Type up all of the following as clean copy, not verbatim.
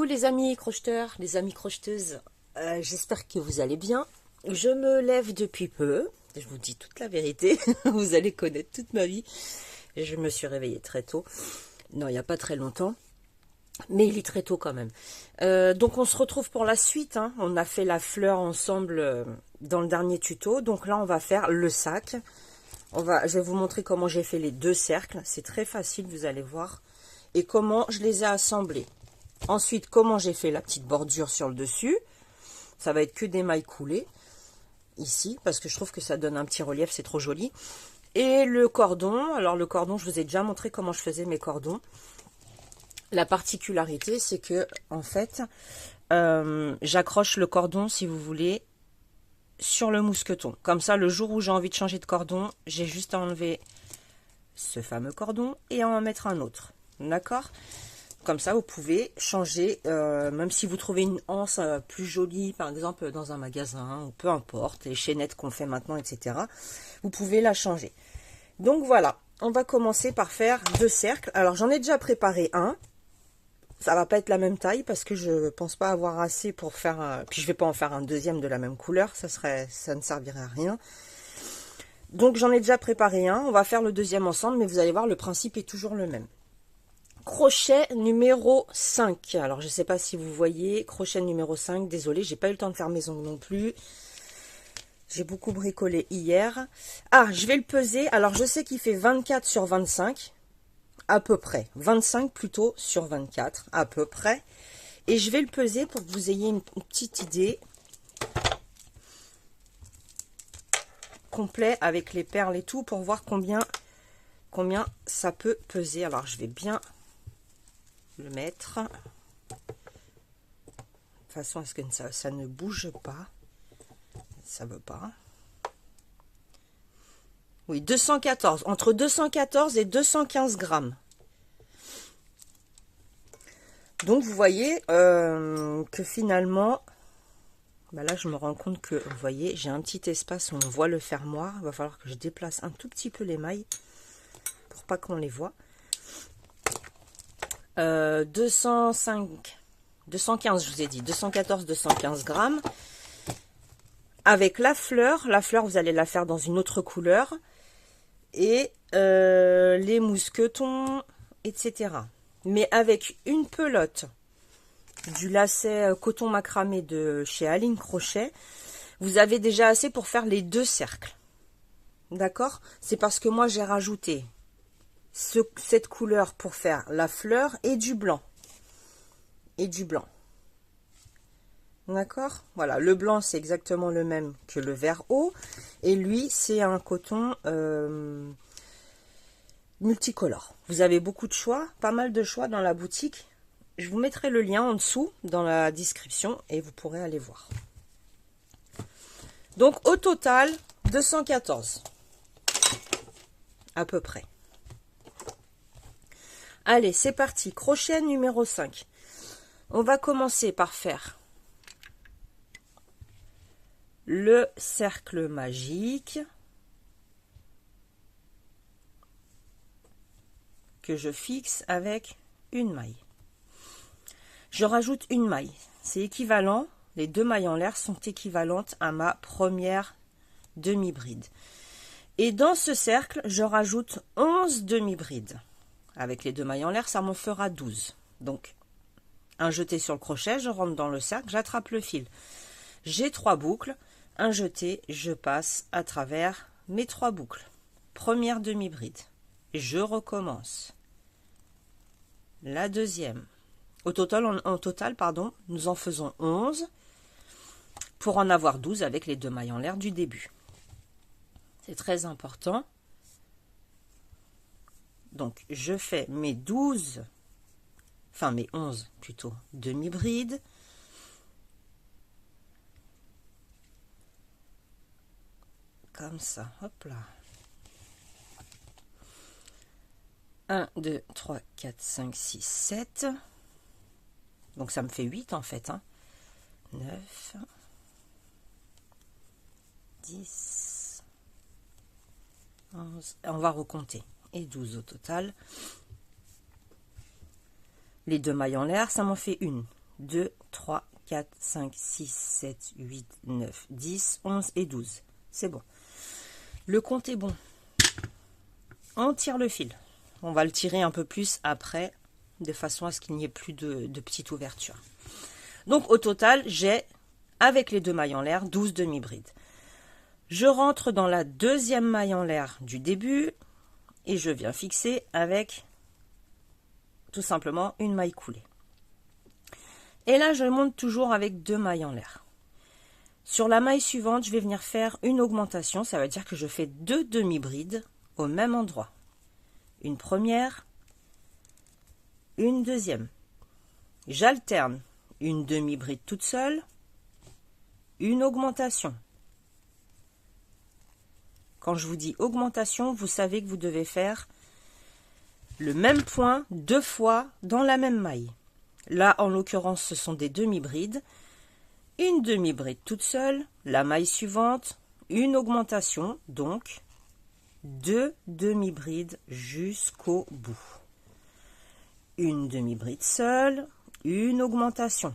les amis crocheteurs, les amis crocheteuses, j'espère que vous allez bien. Je me lève depuis peu, je vous dis toute la vérité, vous allez connaître toute ma vie. Je me suis réveillée très tôt, non il n'y a pas très longtemps, mais il est très tôt quand même. Donc on se retrouve pour la suite, hein. On a fait la fleur ensemble dans le dernier tuto, donc là on va faire le sac. Je vais vous montrer comment j'ai fait les deux cercles, c'est très facile, vous allez voir, et comment je les ai assemblés. Ensuite, comment j'ai fait la petite bordure sur le dessus. Ça va être que des mailles coulées, ici, parce que je trouve que ça donne un petit relief, c'est trop joli. Et le cordon, alors le cordon, je vous ai déjà montré comment je faisais mes cordons. La particularité, c'est que, en fait, j'accroche le cordon, si vous voulez, sur le mousqueton. Comme ça, le jour où j'ai envie de changer de cordon, j'ai juste à enlever ce fameux cordon et à en mettre un autre. D'accord ? Comme ça, vous pouvez changer, même si vous trouvez une anse plus jolie, par exemple dans un magasin, ou peu importe, les chaînettes qu'on fait maintenant, etc. Vous pouvez la changer. Donc voilà, on va commencer par faire deux cercles. Alors j'en ai déjà préparé un. Ça va pas être la même taille parce que je pense pas avoir assez pour faire. Puis je vais pas en faire un deuxième de la même couleur, ça ne servirait à rien. Donc j'en ai déjà préparé un. On va faire le deuxième ensemble, mais vous allez voir, le principe est toujours le même. Crochet numéro 5. Alors, je ne sais pas si vous voyez. Crochet numéro 5. Désolée, j'ai pas eu le temps de faire mes ongles non plus. J'ai beaucoup bricolé hier. Ah, je vais le peser. Alors, je sais qu'il fait 24 sur 25. À peu près. 25 plutôt sur 24. À peu près. Et je vais le peser pour que vous ayez une petite idée. Complet avec les perles et tout. Pour voir combien ça peut peser. Alors, je vais bien le mettre de façon à ce que ça ne bouge pas. Ça veut pas. Oui, 214, entre 214 et 215 grammes. Donc vous voyez que finalement, bah là je me rends compte que, vous voyez, j'ai un petit espace où on voit le fermoir. Il va falloir que je déplace un tout petit peu les mailles pour pas qu'on les voit. 215, je vous ai dit, 214, 215 grammes. Avec la fleur, vous allez la faire dans une autre couleur. Et les mousquetons, etc. Mais avec une pelote du lacet coton macramé de chez Aline Crochet, vous avez déjà assez pour faire les deux cercles. D'accord? C'est parce que moi j'ai rajouté cette couleur pour faire la fleur et du blanc. D'accord? Voilà, le blanc c'est exactement le même que le vert eau. Et lui c'est un coton multicolore. Vous avez beaucoup de choix, pas mal de choix dans la boutique. Je vous mettrai le lien en dessous dans la description et vous pourrez aller voir. Donc au total 214 à peu près. Allez, c'est parti. Crochet numéro 5. On va commencer par faire le cercle magique que je fixe avec une maille. Je rajoute une maille. C'est équivalent, les deux mailles en l'air sont équivalentes à ma première demi-bride. Et dans ce cercle, je rajoute 11 demi-brides. Avec les deux mailles en l'air, ça m'en fera 12. Donc, un jeté sur le crochet, je rentre dans le cercle, j'attrape le fil. J'ai 3 boucles. Un jeté, je passe à travers mes 3 boucles. Première demi-bride. Je recommence. La deuxième. Au total, pardon, nous en faisons 11 pour en avoir 12 avec les deux mailles en l'air du début. C'est très important. Donc, je fais mes 12, enfin mes 11 plutôt, demi-brides. Comme ça, hop là. 1, 2, 3, 4, 5, 6, 7. Donc ça me fait 8 en fait. 9, 10, 11. On va recompter. Et 12 au total. Les deux mailles en l'air, ça m'en fait 1, 2, 3, 4, 5, 6, 7, 8, 9, 10, 11 et 12. C'est bon. Le compte est bon. On tire le fil. On va le tirer un peu plus après, de façon à ce qu'il n'y ait plus de petite ouverture. Donc au total, j'ai, avec les deux mailles en l'air, 12 demi-brides. Je rentre dans la deuxième maille en l'air du début et je viens fixer avec tout simplement une maille coulée. Et là, je monte toujours avec deux mailles en l'air. Sur la maille suivante, je vais venir faire une augmentation. Ça veut dire que je fais deux demi-brides au même endroit. Une première, une deuxième. J'alterne une demi-bride toute seule, une augmentation. Quand je vous dis augmentation, vous savez que vous devez faire le même point deux fois dans la même maille. Là, en l'occurrence, ce sont des demi-brides. Une demi-bride toute seule, la maille suivante, une augmentation, donc deux demi-brides jusqu'au bout. Une demi-bride seule, une augmentation.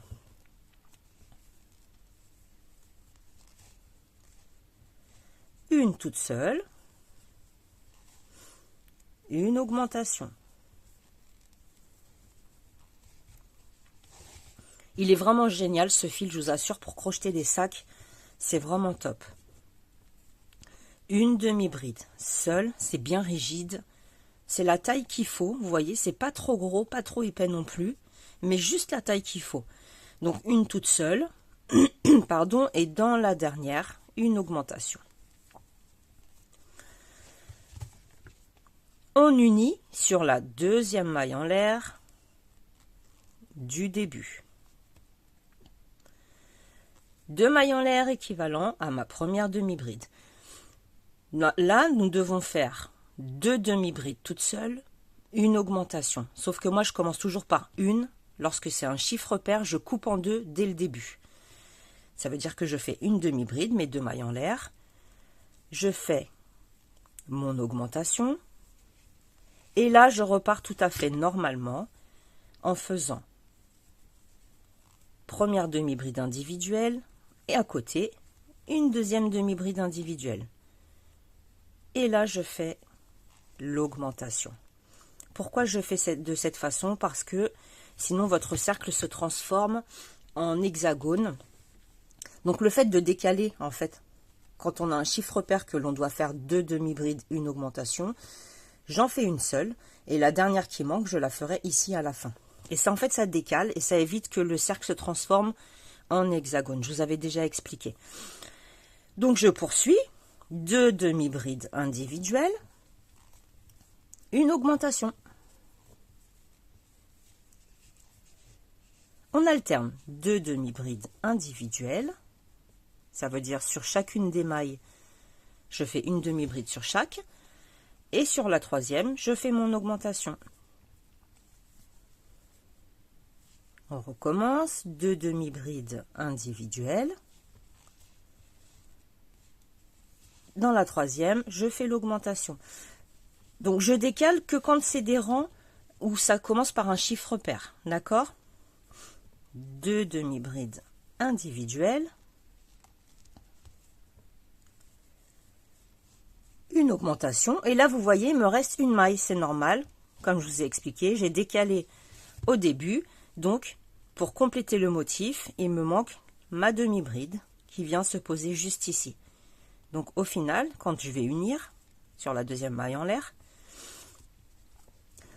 Une toute seule, une augmentation. Il est vraiment génial ce fil, je vous assure, pour crocheter des sacs, c'est vraiment top. Une demi-bride seule, c'est bien rigide, c'est la taille qu'il faut, vous voyez, c'est pas trop gros, pas trop épais non plus, mais juste la taille qu'il faut. Donc une toute seule, pardon, et dans la dernière, une augmentation. On unit sur la deuxième maille en l'air du début. Deux mailles en l'air équivalent à ma première demi-bride. Là, nous devons faire deux demi-brides toutes seules, une augmentation. Sauf que moi, je commence toujours par une. Lorsque c'est un chiffre pair, je coupe en deux dès le début. Ça veut dire que je fais une demi-bride, mes deux mailles en l'air. Je fais mon augmentation. Et là, je repars tout à fait normalement en faisant première demi-bride individuelle et à côté, une deuxième demi-bride individuelle. Et là, je fais l'augmentation. Pourquoi je fais de cette façon? Parce que sinon, votre cercle se transforme en hexagone. Donc, le fait de décaler, en fait, quand on a un chiffre pair que l'on doit faire deux demi-brides, une augmentation, j'en fais une seule. Et la dernière qui manque, je la ferai ici à la fin. Et ça, en fait, ça décale et ça évite que le cercle se transforme en hexagone. Je vous avais déjà expliqué. Donc, je poursuis. Deux demi-brides individuelles. Une augmentation. On alterne deux demi-brides individuelles. Ça veut dire sur chacune des mailles, je fais une demi-bride sur chaque. Et sur la troisième, je fais mon augmentation. On recommence, deux demi-brides individuelles. Dans la troisième, je fais l'augmentation. Donc, je décale que quand c'est des rangs où ça commence par un chiffre pair, d'accord? Deux demi-brides individuelles. Une augmentation. Et là, vous voyez, il me reste une maille, c'est normal. Comme je vous ai expliqué, j'ai décalé au début. Donc, pour compléter le motif, il me manque ma demi-bride qui vient se poser juste ici. Donc, au final, quand je vais unir sur la deuxième maille en l'air,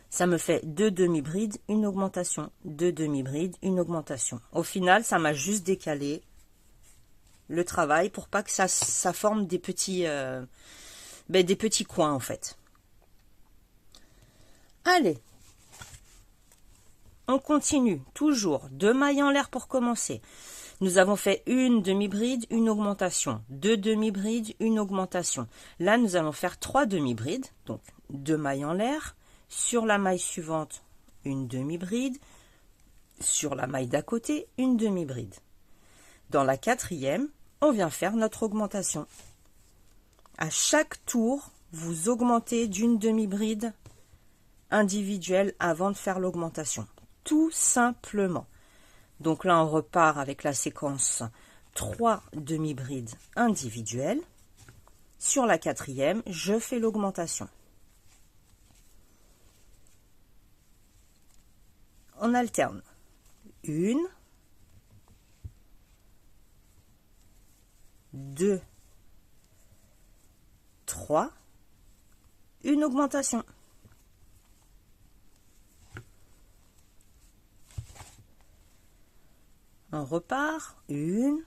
ça me fait deux demi-brides, une augmentation. Deux demi-brides, une augmentation. Au final, ça m'a juste décalé le travail pour pas que ça forme des petits coins, en fait. Allez, on continue. Toujours deux mailles en l'air pour commencer. Nous avons fait une demi-bride, une augmentation. Deux demi-brides, une augmentation. Là, nous allons faire trois demi-brides. Donc, deux mailles en l'air. Sur la maille suivante, une demi-bride. Sur la maille d'à côté, une demi-bride. Dans la quatrième, on vient faire notre augmentation. À chaque tour, vous augmentez d'une demi-bride individuelle avant de faire l'augmentation. Tout simplement. Donc là, on repart avec la séquence 3 demi-brides individuelles. Sur la quatrième, je fais l'augmentation. On alterne. 1, 2, 3, une augmentation. On repart. 1,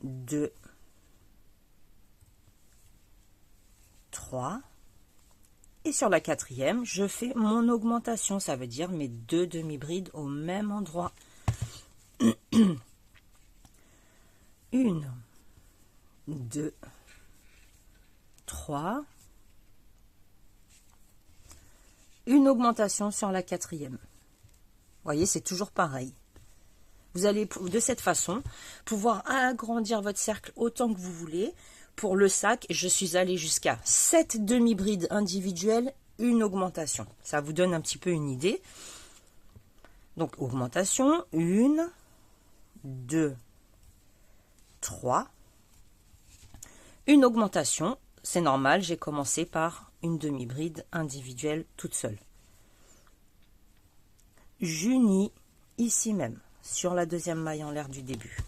2, 3. Et sur la quatrième, je fais mon augmentation. Ça veut dire mes 2 demi-brides au même endroit. 1, 2, 3. Une augmentation sur la quatrième. Vous voyez, c'est toujours pareil. Vous allez de cette façon pouvoir agrandir votre cercle autant que vous voulez. Pour le sac, je suis allée jusqu'à 7 demi-brides individuelles, une augmentation. Ça vous donne un petit peu une idée. Donc, augmentation, 1, 2, 3. Une augmentation, c'est normal, j'ai commencé par une demi-bride individuelle toute seule. J'unis ici même, sur la deuxième maille en l'air du début.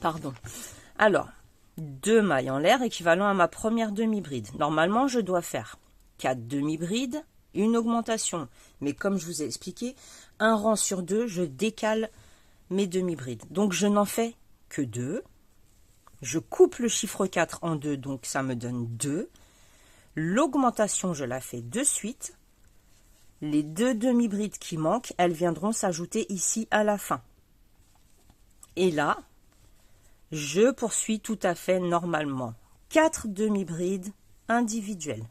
Pardon. Alors, 2 mailles en l'air équivalent à ma première demi-bride. Normalement, je dois faire 4 demi-brides, une augmentation. Mais comme je vous ai expliqué, un rang sur 2, je décale mes demi-brides. Donc, je n'en fais que 2. Je coupe le chiffre 4 en 2, donc ça me donne 2. L'augmentation, je la fais de suite. Les 2 demi-brides qui manquent, elles viendront s'ajouter ici à la fin. Et là, je poursuis tout à fait normalement. 4 demi-brides individuelles.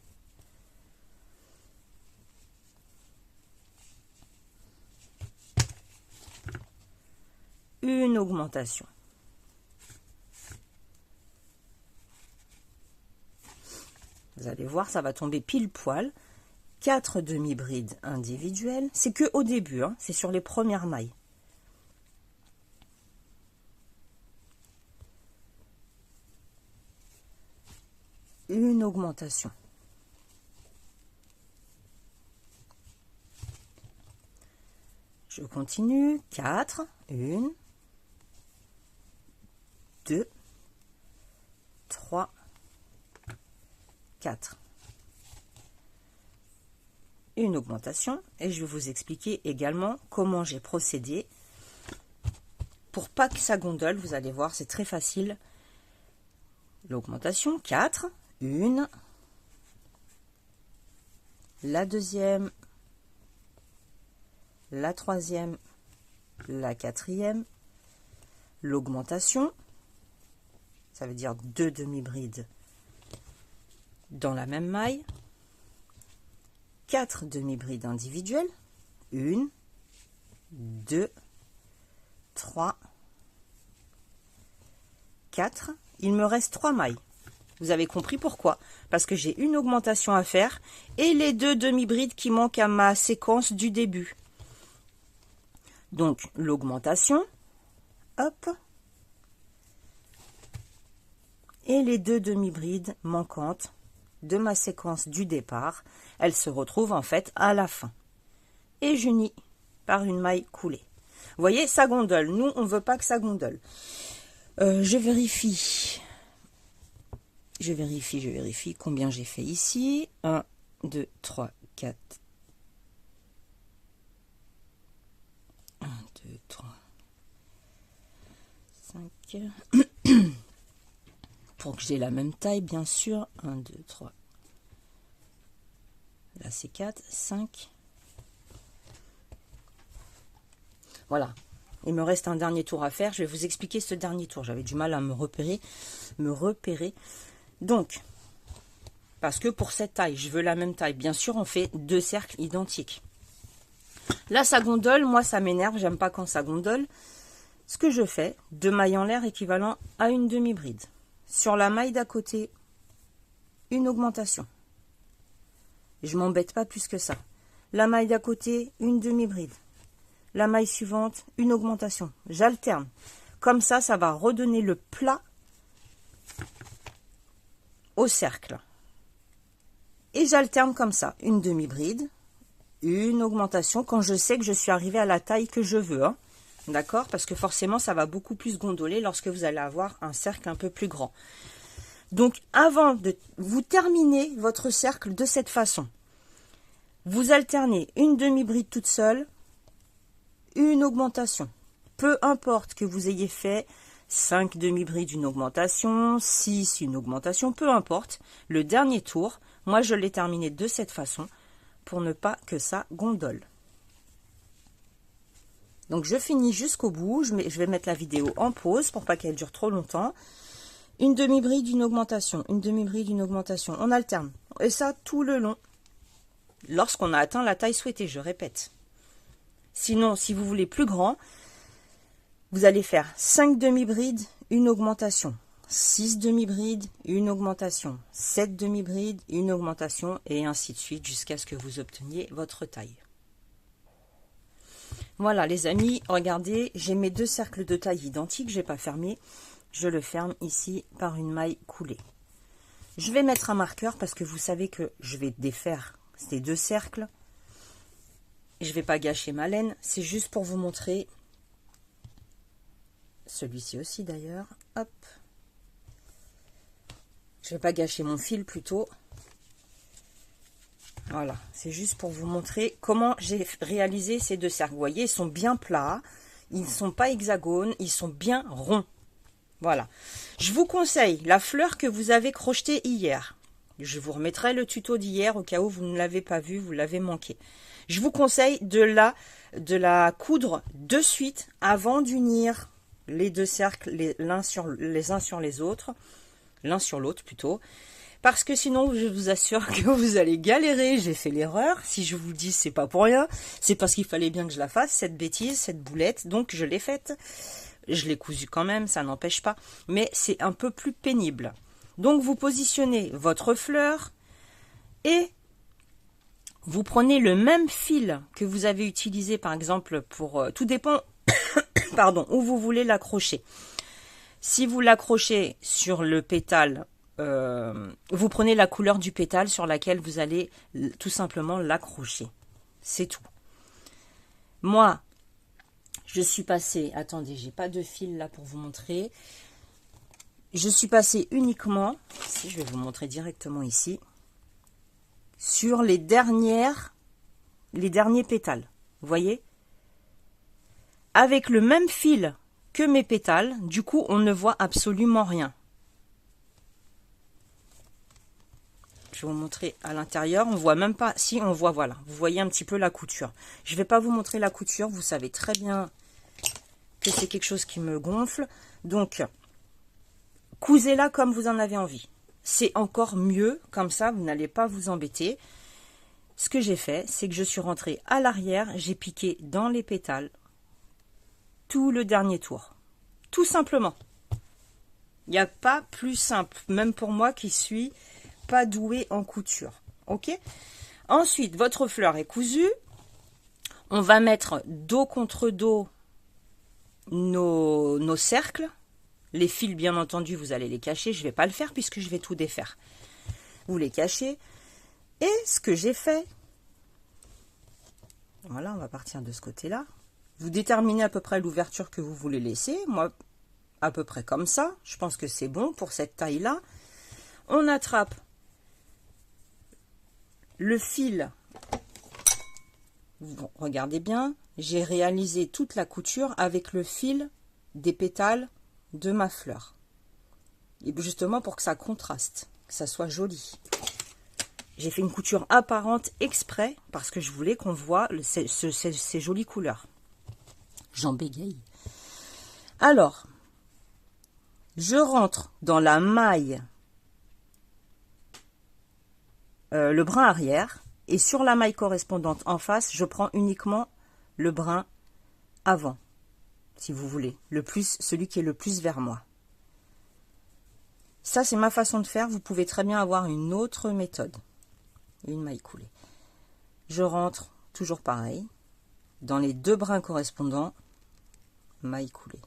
Une augmentation. Vous allez voir, ça va tomber pile poil. 4 demi-brides individuelles. C'est que au début, hein, c'est sur les premières mailles. Une augmentation. Je continue. 4, 1, 2, 3, 4. Une augmentation et je vais vous expliquer également comment j'ai procédé pour pas que ça gondole. Vous allez voir, c'est très facile. L'augmentation, 4, 1, la deuxième, la troisième, la quatrième, l'augmentation, ça veut dire 2 demi-brides dans la même maille, 4 demi-brides individuelles, 1, 2, 3, 4, il me reste 3 mailles. Vous avez compris pourquoi? Parce que j'ai une augmentation à faire et les 2 demi-brides qui manquent à ma séquence du début. Donc, l'augmentation, hop, et les 2 demi-brides manquantes de ma séquence du départ, elles se retrouvent en fait à la fin. Et j'unis par une maille coulée. Vous voyez, ça gondole. Nous, on ne veut pas que ça gondole. Je vérifie combien j'ai fait ici. 1, 2, 3, 4. 1, 2, 3, 5. Pour que j'ai la même taille, bien sûr. 1, 2, 3. Là, c'est 4, 5. Voilà. Il me reste un dernier tour à faire. Je vais vous expliquer ce dernier tour. J'avais du mal à me repérer. Donc, parce que pour cette taille, je veux la même taille. Bien sûr, on fait 2 cercles identiques. Là, ça gondole. Moi, ça m'énerve. J'aime pas quand ça gondole. Ce que je fais, 2 mailles en l'air équivalent à une demi-bride. Sur la maille d'à côté, une augmentation. Je m'embête pas plus que ça. la maille d'à côté, une demi-bride, la maille suivante, une augmentation. J'alterne. Comme ça, ça va redonner le plat au cercle. Et j'alterne comme ça, une demi-bride, une augmentation quand je sais que je suis arrivée à la taille que je veux. Hein. D'accord? Parce que forcément, ça va beaucoup plus gondoler lorsque vous allez avoir un cercle un peu plus grand. Donc, avant de vous terminer votre cercle de cette façon, vous alternez une demi-bride toute seule, une augmentation. Peu importe que vous ayez fait 5 demi-brides, une augmentation, 6, une augmentation, peu importe. Le dernier tour, moi je l'ai terminé de cette façon pour ne pas que ça gondole. Donc je finis jusqu'au bout, je vais mettre la vidéo en pause pour pas qu'elle dure trop longtemps. Une demi-bride, une augmentation, une demi-bride, une augmentation. On alterne. Et ça tout le long. Lorsqu'on a atteint la taille souhaitée, je répète. Sinon, si vous voulez plus grand, vous allez faire 5 demi-brides, une augmentation. 6 demi-brides, une augmentation. 7 demi-brides, une augmentation. Et ainsi de suite jusqu'à ce que vous obteniez votre taille. Voilà les amis, regardez, j'ai mes deux cercles de taille identiques, je n'ai pas fermé. Je le ferme ici par une maille coulée. Je vais mettre un marqueur parce que vous savez que je vais défaire ces deux cercles. Je ne vais pas gâcher ma laine, c'est juste pour vous montrer. Celui-ci aussi d'ailleurs. Hop. Je ne vais pas gâcher mon fil plutôt. Voilà, c'est juste pour vous montrer comment j'ai réalisé ces deux cercles. Vous voyez, ils sont bien plats, ils ne sont pas hexagones, ils sont bien ronds. Voilà. Je vous conseille la fleur que vous avez crochetée hier. Je vous remettrai le tuto d'hier au cas où vous ne l'avez pas vu, vous l'avez manqué. Je vous conseille de la coudre de suite avant d'unir les deux cercles les uns sur les autres, l'un sur l'autre plutôt. Parce que sinon, je vous assure que vous allez galérer. J'ai fait l'erreur. Si je vous dis, c'est pas pour rien. C'est parce qu'il fallait bien que je la fasse, cette bêtise, cette boulette. Donc, je l'ai faite. Je l'ai cousue quand même, ça n'empêche pas. Mais c'est un peu plus pénible. Donc, vous positionnez votre fleur et vous prenez le même fil que vous avez utilisé, par exemple, pour... tout dépend, pardon, où vous voulez l'accrocher. Si vous l'accrochez sur le pétale, vous prenez la couleur du pétale sur laquelle vous allez tout simplement l'accrocher. C'est tout. Moi, je suis passée... Attendez, j'ai pas de fil là pour vous montrer. Je suis passée uniquement... Si, je vais vous montrer directement ici. Sur les derniers pétales. Vous voyez? Avec le même fil que mes pétales, du coup, on ne voit absolument rien. Je vais vous montrer à l'intérieur. On voit même pas. Si, on voit, voilà. Vous voyez un petit peu la couture. Je ne vais pas vous montrer la couture. Vous savez très bien que c'est quelque chose qui me gonfle. Donc, cousez-la comme vous en avez envie. C'est encore mieux. Comme ça, vous n'allez pas vous embêter. Ce que j'ai fait, c'est que je suis rentrée à l'arrière. J'ai piqué dans les pétales tout le dernier tour. Tout simplement. Il n'y a pas plus simple. Même pour moi qui suis... pas doué en couture. Ok. Ensuite, votre fleur est cousue. On va mettre dos contre dos nos cercles. Les fils, bien entendu, vous allez les cacher. Je ne vais pas le faire puisque je vais tout défaire. Vous les cachez. Et ce que j'ai fait, voilà, on va partir de ce côté-là. Vous déterminez à peu près l'ouverture que vous voulez laisser. Moi, à peu près comme ça. Je pense que c'est bon pour cette taille-là. On attrape le fil, regardez bien, j'ai réalisé toute la couture avec le fil des pétales de ma fleur. Et justement pour que ça contraste, que ça soit joli. J'ai fait une couture apparente exprès parce que je voulais qu'on voit ces jolies couleurs. J'en bégaye. Alors, je rentre dans la maille le brin arrière et sur la maille correspondante en face, je prends uniquement le brin avant, si vous voulez, celui qui est le plus vers moi. Ça, c'est ma façon de faire. Vous pouvez très bien avoir une autre méthode. Une maille coulée. Je rentre toujours pareil. Dans les 2 brins correspondants, maille coulée.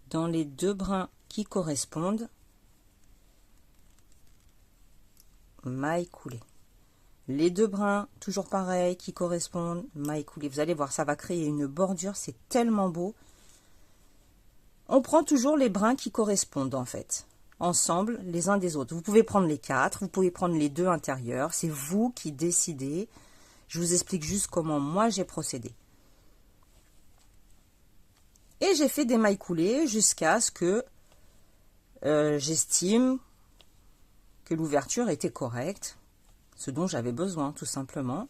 Dans les 2 brins qui correspondent, maille coulée. Les 2 brins, toujours pareil, qui correspondent, maille coulée. Vous allez voir, ça va créer une bordure, c'est tellement beau. On prend toujours les brins qui correspondent en fait, ensemble, les uns des autres. Vous pouvez prendre les 4, vous pouvez prendre les 2 intérieurs, c'est vous qui décidez. Je vous explique juste comment moi j'ai procédé. Et j'ai fait des mailles coulées jusqu'à ce que j'estime que l'ouverture était correcte, ce dont j'avais besoin tout simplement.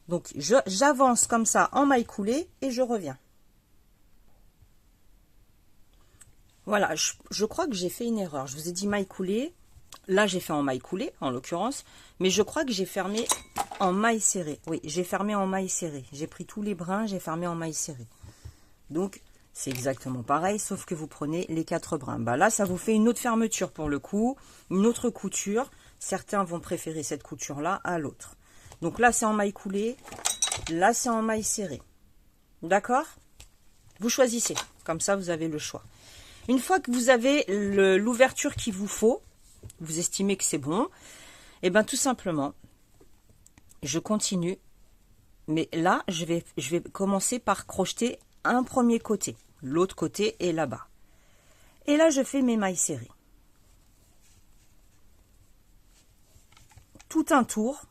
Donc j'avance comme ça en mailles coulées et je reviens. Voilà, je crois que j'ai fait une erreur. Je vous ai dit maille coulée. Là, j'ai fait en maille coulée, en l'occurrence. Mais je crois que j'ai fermé en maille serrée. Oui, j'ai fermé en maille serrée. J'ai pris tous les brins, j'ai fermé en maille serrée. Donc, c'est exactement pareil, sauf que vous prenez les 4 brins. Bah là, ça vous fait une autre fermeture pour le coup, une autre couture. Certains vont préférer cette couture-là à l'autre. Donc là, c'est en maille coulée. Là, c'est en maille serrée. D'accord? Vous choisissez. Comme ça, vous avez le choix. Une fois que vous avez l'ouverture qu'il vous faut, vous estimez que c'est bon, et bien tout simplement, je continue. Mais là, je vais commencer par crocheter un premier côté. L'autre côté est là-bas. Et là, je fais mes mailles serrées. Tout un tour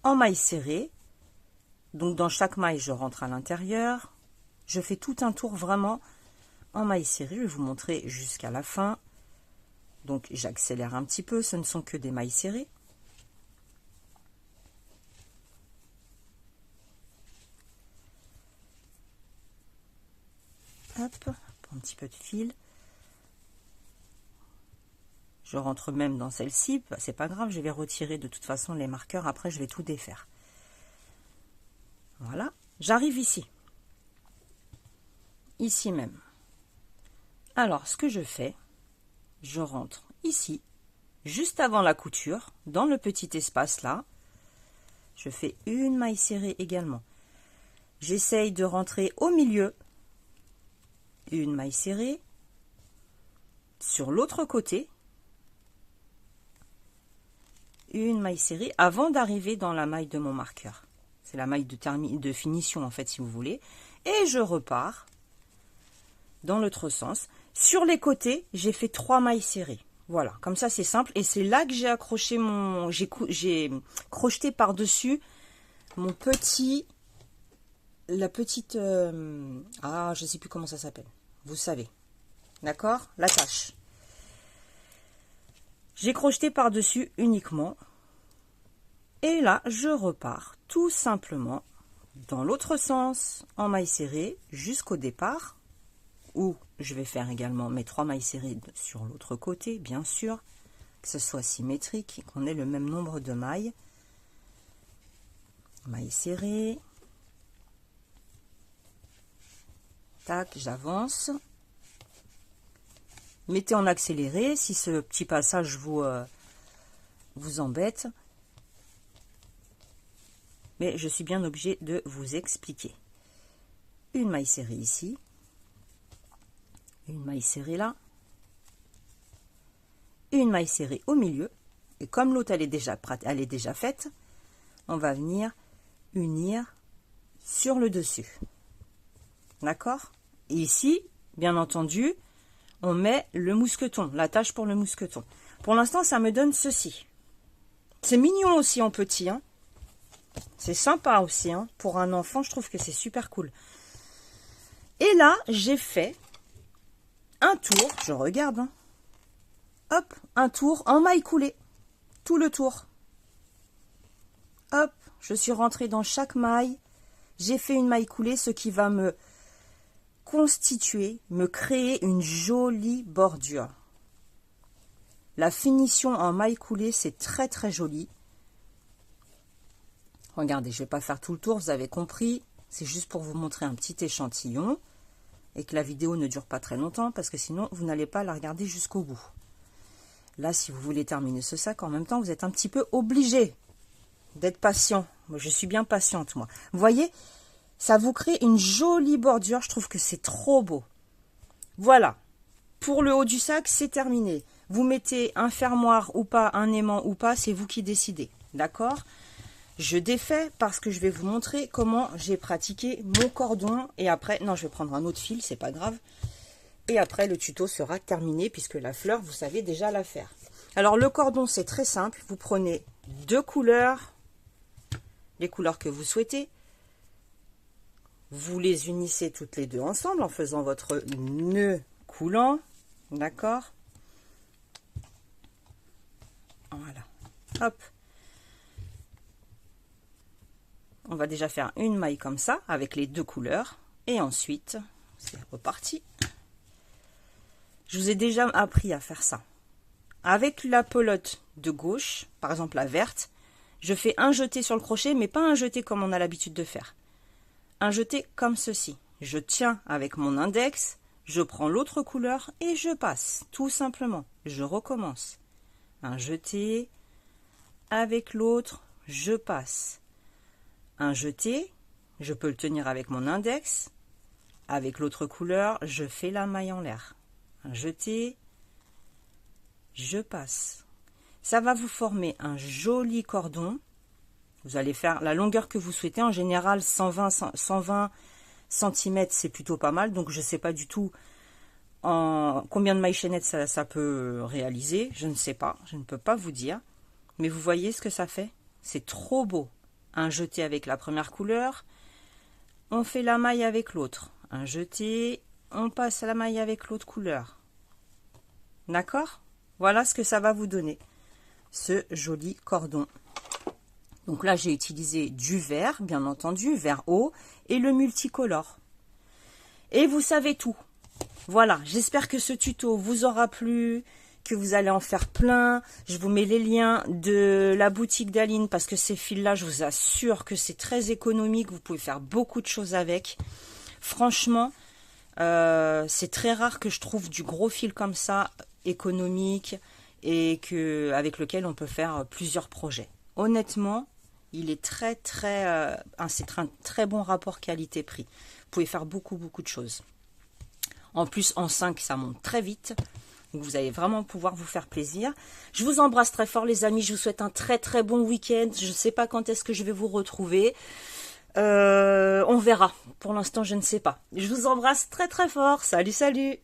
en mailles serrées. Donc, dans chaque maille, je rentre à l'intérieur. Je fais tout un tour vraiment en mailles serrées. Je vais vous montrer jusqu'à la fin. Donc, j'accélère un petit peu. Ce ne sont que des mailles serrées. Hop, un petit peu de fil. Je rentre même dans celle-ci, c'est pas grave, je vais retirer de toute façon les marqueurs, après je vais tout défaire. Voilà, j'arrive ici. Ici même. Alors, ce que je fais, je rentre ici, juste avant la couture, dans le petit espace là. Je fais une maille serrée également. J'essaye de rentrer au milieu. Une maille serrée. Sur l'autre côté. Une maille serrée avant d'arriver dans la maille de mon marqueur. C'est la maille de finition en fait si vous voulez. Et je repars dans l'autre sens. Sur les côtés, j'ai fait 3 mailles serrées. Voilà, comme ça c'est simple. Et c'est là que j'ai accroché mon... J'ai crocheté par-dessus mon petit... La petite... ah, je ne sais plus comment ça s'appelle. Vous savez. D'accord? L'attache. J'ai crocheté par-dessus uniquement. Et là, je repars tout simplement dans l'autre sens en maille serrée jusqu'au départ, où je vais faire également mes 3 mailles serrées sur l'autre côté, bien sûr, que ce soit symétrique, qu'on ait le même nombre de mailles. Maille serrée. Tac, j'avance. Mettez en accéléré si ce petit passage vous embête. Mais je suis bien obligée de vous expliquer. Une maille serrée ici. Une maille serrée là. Une maille serrée au milieu. Et comme l'autre elle est déjà faite, on va venir unir sur le dessus. D'accord? Et ici, bien entendu, on met le mousqueton, l'attache pour le mousqueton. Pour l'instant, ça me donne ceci. C'est mignon aussi en petit, hein. C'est sympa aussi, hein. Pour un enfant, je trouve que c'est super cool. Et là, j'ai fait un tour, je regarde, hein. Hop, un tour en maille coulée. Tout le tour. Hop, je suis rentrée dans chaque maille. J'ai fait une maille coulée, ce qui va me constituer, me créer une jolie bordure. La finition en maille coulée, c'est très très joli. Regardez, je ne vais pas faire tout le tour, vous avez compris. C'est juste pour vous montrer un petit échantillon et que la vidéo ne dure pas très longtemps parce que sinon, vous n'allez pas la regarder jusqu'au bout. Là, si vous voulez terminer ce sac, en même temps, vous êtes un petit peu obligé d'être patient Moi, je suis bien patiente, moi. Vous voyez, ça vous crée une jolie bordure. Je trouve que c'est trop beau. Voilà. Pour le haut du sac, c'est terminé. Vous mettez un fermoir ou pas, un aimant ou pas, c'est vous qui décidez. D'accord? Je défais parce que je vais vous montrer comment j'ai pratiqué mon cordon. Et après, non, je vais prendre un autre fil, c'est pas grave. Et après, le tuto sera terminé puisque la fleur, vous savez déjà la faire. Alors, le cordon, c'est très simple. Vous prenez 2 couleurs, les couleurs que vous souhaitez. Vous les unissez toutes les deux ensemble en faisant votre nœud coulant. D'accord? Voilà. Hop. On va déjà faire une maille comme ça, avec les 2 couleurs. Et ensuite, c'est reparti. Je vous ai déjà appris à faire ça. Avec la pelote de gauche, par exemple la verte, je fais un jeté sur le crochet, mais pas un jeté comme on a l'habitude de faire. Un jeté comme ceci. Je tiens avec mon index, je prends l'autre couleur et je passe, tout simplement. Je recommence. Un jeté, avec l'autre, je passe. Un jeté, je peux le tenir avec mon index, avec l'autre couleur, je fais la maille en l'air. Un jeté, je passe. Ça va vous former un joli cordon. Vous allez faire la longueur que vous souhaitez. En général, 120 cm, c'est plutôt pas mal. Donc, je ne sais pas du tout en combien de mailles chaînettes ça peut réaliser. Je ne sais pas. Je ne peux pas vous dire. Mais vous voyez ce que ça fait? C'est trop beau. Un jeté avec la première couleur. On fait la maille avec l'autre. Un jeté. On passe à la maille avec l'autre couleur. D'accord? Voilà ce que ça va vous donner. Ce joli cordon. Donc là, j'ai utilisé du vert, bien entendu, vert haut, et le multicolore. Et vous savez tout. Voilà, j'espère que ce tuto vous aura plu, que vous allez en faire plein. Je vous mets les liens de la boutique d'Aline, parce que ces fils-là, je vous assure que c'est très économique. Vous pouvez faire beaucoup de choses avec. Franchement, c'est très rare que je trouve du gros fil comme ça, économique, et avec lequel on peut faire plusieurs projets. Honnêtement, il est c'est un très bon rapport qualité-prix. Vous pouvez faire beaucoup de choses. En plus, en 5, ça monte très vite. Donc, vous allez vraiment pouvoir vous faire plaisir. Je vous embrasse très fort, les amis. Je vous souhaite un très bon week-end. Je ne sais pas quand est-ce que je vais vous retrouver. On verra. Pour l'instant, je ne sais pas. Je vous embrasse très fort. Salut.